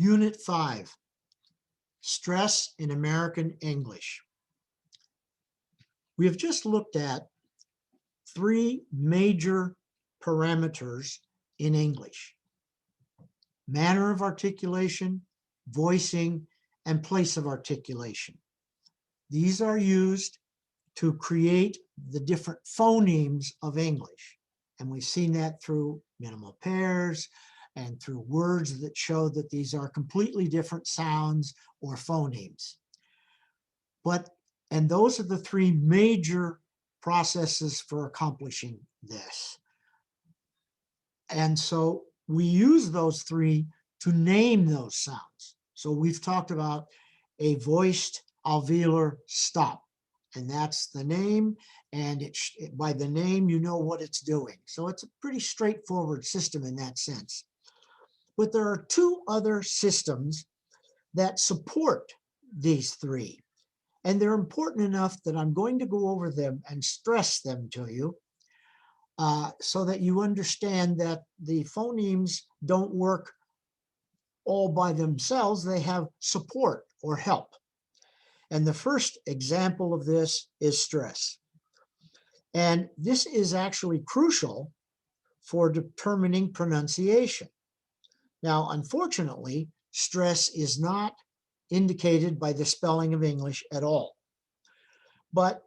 Unit 5, Stress in American English. We have just looked at three major parameters in English: manner of articulation, voicing, and place of articulation. These are used to create the different phonemes of English. And we've seen that through minimal pairs and through words that show that these are completely different sounds or phonemes. And those are the three major processes for accomplishing this. And so we use those three to name those sounds. So we've talked about a voiced alveolar stop, and that's the name, and by the name you know what it's doing. So it's a pretty straightforward system in that sense. But there are two other systems that support these three, and they're important enough that I'm going to go over them and stress them to you so that you understand that the phonemes don't work all by themselves. They have support or help. And the first example of this is stress. And this is actually crucial for determining pronunciation. Now, unfortunately, stress is not indicated by the spelling of English at all. But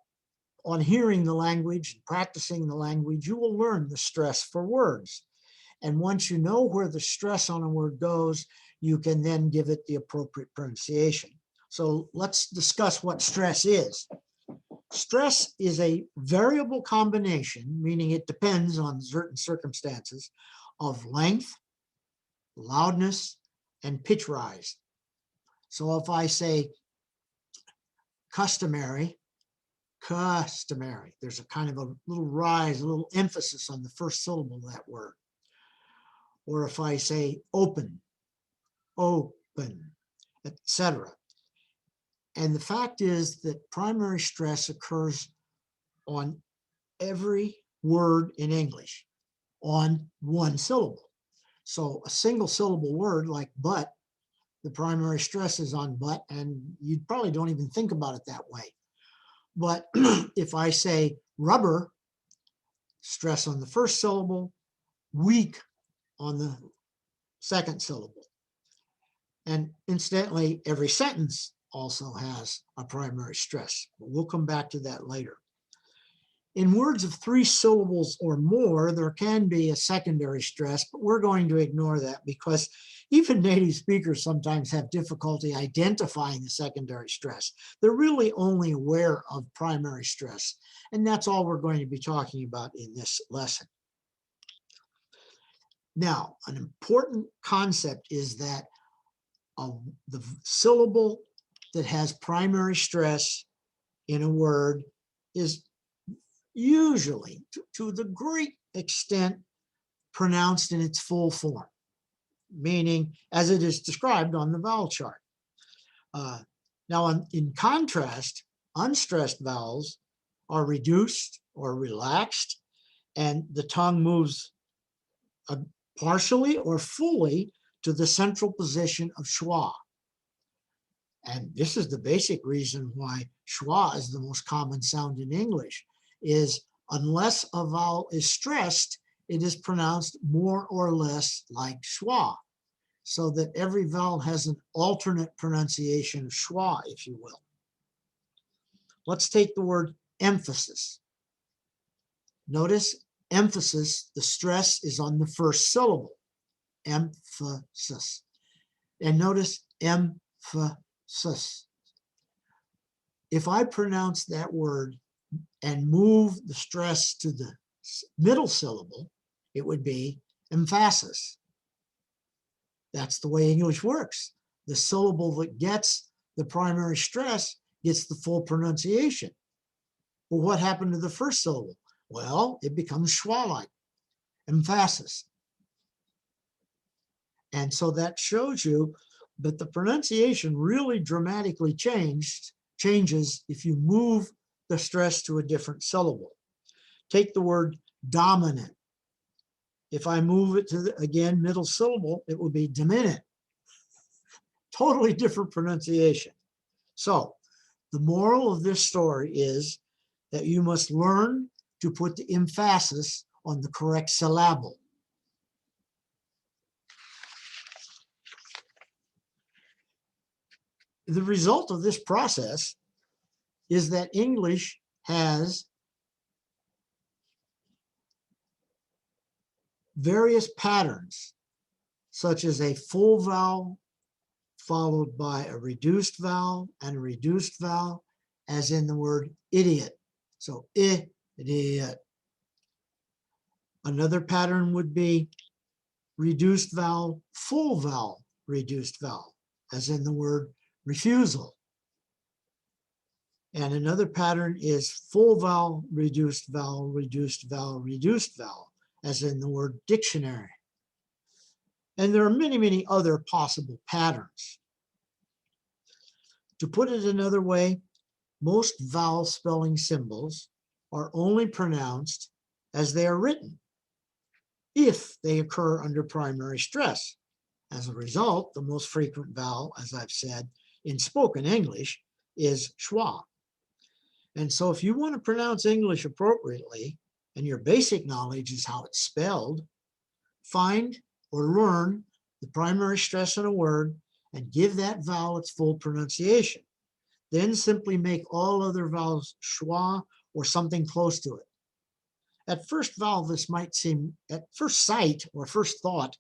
on hearing the language and practicing the language, you will learn the stress for words. And once you know where the stress on a word goes, you can then give it the appropriate pronunciation. So let's discuss what stress is. Stress is a variable combination, meaning it depends on certain circumstances, of length, loudness, and pitch rise. So if I say customary, there's a kind of a little rise, a little emphasis on the first syllable of that word. Or if I say open, etc. And the fact is that primary stress occurs on every word in English on one syllable. So a single syllable word like but, the primary stress is on but, and you probably don't even think about it that way. But if I say rubber, stress on the first syllable, weak on the second syllable. And incidentally, every sentence also has a primary stress, but we'll come back to that later. In words of 3 syllables or more, there can be a secondary stress, but we're going to ignore that because even native speakers sometimes have difficulty identifying the secondary stress. They're really only aware of primary stress, and that's all we're going to be talking about in this lesson. Now, an important concept is that the syllable that has primary stress in a word is usually, to the great extent, pronounced in its full form, meaning as it is described on the vowel chart. Now, in contrast, unstressed vowels are reduced or relaxed, and the tongue moves partially or fully to the central position of schwa. And this is the basic reason why schwa is the most common sound in English, is unless a vowel is stressed, it is pronounced more or less like schwa, so that every vowel has an alternate pronunciation of schwa, if you will. Let's take the word emphasis. Notice emphasis, the stress is on the first syllable, emphasis. And notice emphasis. If I pronounce that word and move the stress to the middle syllable, it would be emphasis. That's the way English works. The syllable that gets the primary stress gets the full pronunciation. Well, what happened to the first syllable? Well, it becomes schwa-like, emphasis. And so that shows you that the pronunciation really dramatically changes if you move the stress to a different syllable. Take the word dominant. If I move it to the, again, middle syllable, it would be dominant. totally different pronunciation. So the moral of this story is that you must learn to put the emphasis on the correct syllable. The result of this process is that English has various patterns, such as a full vowel followed by a reduced vowel and a reduced vowel, as in the word idiot. So idiot. Another pattern would be reduced vowel, full vowel, reduced vowel, as in the word refusal. And another pattern is full vowel, reduced vowel, reduced vowel, reduced vowel, as in the word dictionary. And there are many, many other possible patterns. To put it another way, most vowel spelling symbols are only pronounced as they are written, if they occur under primary stress. As a result, the most frequent vowel, as I've said, in spoken English is schwa. And so if you want to pronounce English appropriately, and your basic knowledge is how it's spelled, find or learn the primary stress in a word and give that vowel its full pronunciation. Then simply make all other vowels schwa or something close to it. At first sight or first thought,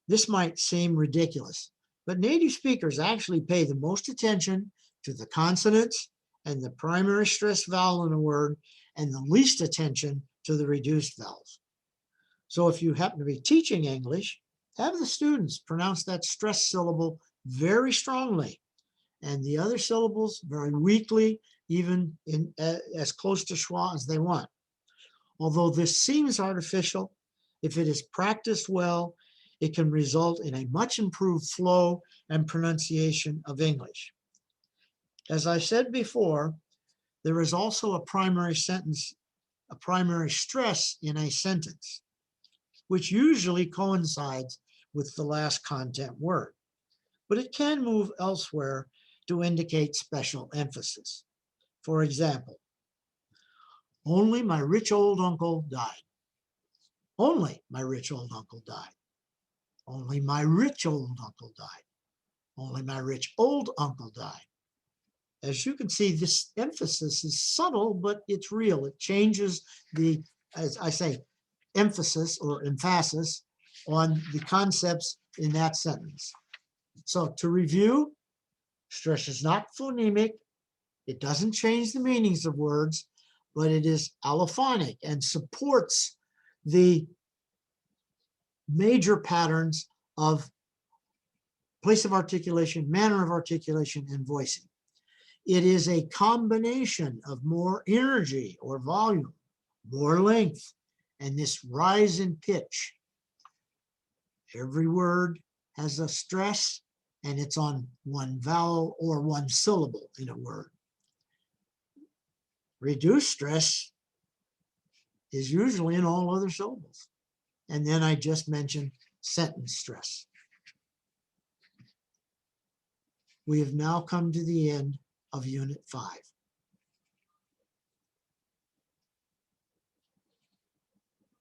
this might seem ridiculous, but native speakers actually pay the most attention to the consonants and the primary stress vowel in a word, and the least attention to the reduced vowels. So if you happen to be teaching English, have the students pronounce that stress syllable very strongly, and the other syllables very weakly, even in as close to schwa as they want. Although this seems artificial, if it is practiced well, it can result in a much improved flow and pronunciation of English. As I said before, there is also a primary stress in a sentence, which usually coincides with the last content word, but it can move elsewhere to indicate special emphasis. For example, only my rich old uncle died. Only my rich old uncle died. Only my rich old uncle died. Only my rich old uncle died. As you can see, this emphasis is subtle, but it's real. It changes the, as I say, emphasis or emphasis on the concepts in that sentence. So to review, stress is not phonemic. It doesn't change the meanings of words, but it is allophonic and supports the major patterns of place of articulation, manner of articulation, and voicing. It is a combination of more energy or volume, more length, and this rise in pitch. Every word has a stress, and it's on one vowel or one syllable in a word. Reduced stress is usually in all other syllables. And then I just mentioned sentence stress. We have now come to the end of Unit 5.